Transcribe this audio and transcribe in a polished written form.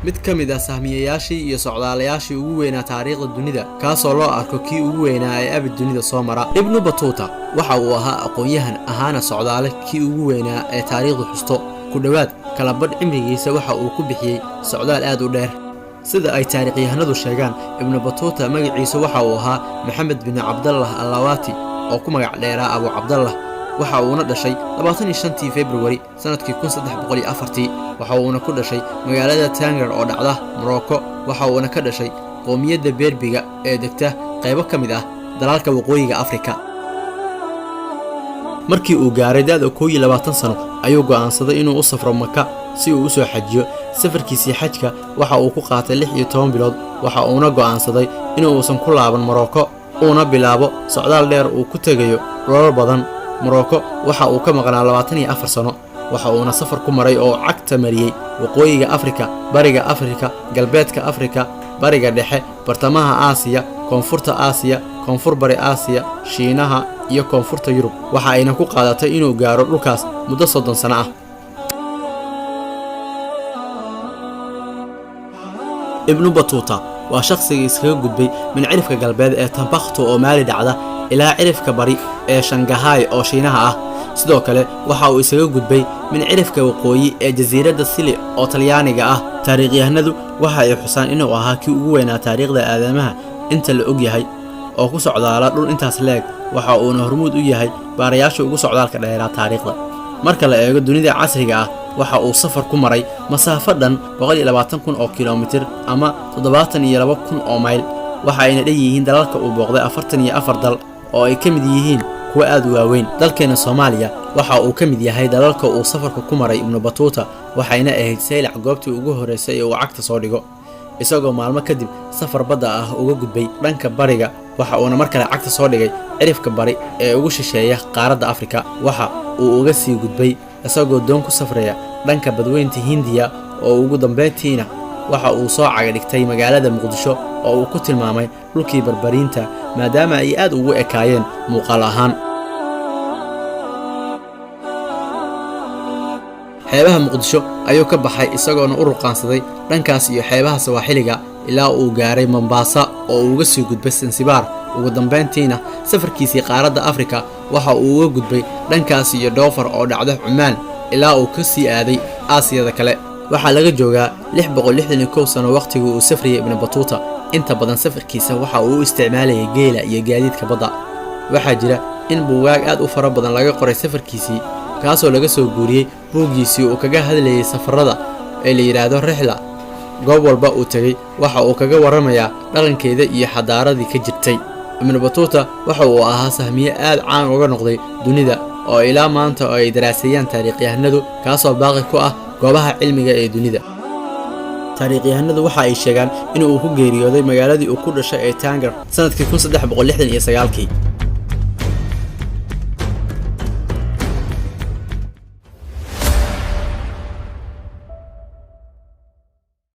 mid ka mid ah sahmiyayaashii iyo socdaalayaashii ugu weynaa taariikhda dunida kaasoo loo arko kii ugu weynaa ee abid dunida soo mara. Ibnu Battuta waxa uu ahaa aqoon-yahan ahaana socdaale kii ugu weynaa ee taariikhdu xusto. ku dhawaad kala badh cimrigiisa waxa uu ku bixiyay socdaal aad u dheer. sida ay taariikhyahanadu sheegaan, Ibnu Battuta magaciisa waxa uu ahaa Maxamed bin Cabdallah Allawaati oo ku magac dheeraa Abu Cabdallah. waxa uuna dhashay 25 February sanadkii 1304. waxa uuna ku dhashay magaalada Tanger oo dhacda Morocco. waxa uuna ka dhashay qoomiyadda Berbiga ee degta qaybo ka mid ah dalalka waqooyiga Afrika. markii uu gaaray da'da 21 sano ayuu go'aansaday inuu u safro Makka si uu u soo xajiyo. safarkiisii xajka waxa uu ku qaatay 16 bilood. waxa uuna go'aansaday inuu uusan ku laaban Morocco uuna bilaabo socdaal dheer uu ku tagayo dhulal badan. Morocco waxa uu ka maqnaa 24 sano. waxa uuna safar ku maray oo cagta mariyay waqooyiga Afrika, bariga Afrika, galbeedka Afrika, bariga dhexe, bartamaha Aasiya, koonfurta Aasiya, koonfur bari Aasiya, Shiinaha iyo koonfurta Yurub. waxa ayna ku qaadatay inuu gaaro dhulkaas muddo 30 sano ah. Ibnu Battuta waa shakhsiga iskaga gudbay min cirifka galbeed ee Timbuktu oo Maali dhacda ilaa cirifka bari ee Shanghai oo Shiinaha ah. sidoo kale waxa uu isaga gudbay min cirifka waqooyi ee jasiiradda Sicily oo Talyaaniga ah. taariikhyahanadu waxa ay xusaan inuu ahaa kii ugu weynaa taariikhda aadamaha inta la og yahay oo ku socdaala dhul intaas leeg. waxa uuna hormuud u yahay baarayaasha ugu socdaalka dheeraa taariikhda. marka la eego dunida casriga ah, waxa uu safar ku maray masaafo dhan 120,000 oo kiiloomitir ama 72,000 oo mayl. waxa ayna dheeyihiin dalalka uu booqday 44 dal oo ay ka mid yihiin kuwa aad u waaweyn. dalkeena Soomaaliya waxa uu ka mid yahay dalalka uu safarka ku maray Ibnu Battuta, waxayna ahayd saylac goobtii ugu horeysay ee uu cagta soo dhigo. isagoo maalmo kadib safar badda ah uga gudbay dhanka bariga. waxa uuna mar kale cagta soo dhigay cirifka bari ee ugu shisheeya qaaradda Afrika. waxa uu uga sii gudbay isagoo doon ku safraya dhanka badweynta Hindiya oo ugu dambeyntiina waxa uu soo caga dhigtay magaalada Muqdisho oo uu ku tilmaamay dhulkii barbariinta maadaama ay aad ugu ekaayeen muuqaal ahaan. xeebaha Muqdisho ayuu ka baxay isagoona u ruqaansaday dhankaas iyo xeebaha Sawaaxiliga ilaa uu gaaray Mombasa oo uu uga sii gudbay Zanzibar. ugu dambeyntiina safarkiisii qaaradda Afrika waxa uu uga gudbay dhankaas iyo Doofar oo dhacda Cumaan ilaa uu ka sii aaday Aasiyada kale. waxaa laga joogaa 661 sano waqtigii uu safriyay Ibnu Battuta. inta badan safarkiisa waxa uu u isticmaalayay geela iyo gaadiidka badda. waxaa jira in buugaag aad u fara badan laga qoray safarkiisii kaasoo laga soo guuriyay buuggiisii uu kaga hadlayay safarada ee la yiraahdo Rihla. goob walba uu tagay waxa uu kaga waramayaa dhaqankeeda iyo xadaaradii ka jirtay. Ibnu Battuta waxa uu ahaa sahmiye aad caan uga noqday dunida oo ilaa maanta ay daraasayaan taariikhyahanadu kaasoo baaqi ku ah goobaha cilmiga ee dunida. taariikhyahanadu waxa ay sheegaan inuu ku geeriyooday magaaladii uu ku dhashay ee Tanger sanadkii 1369.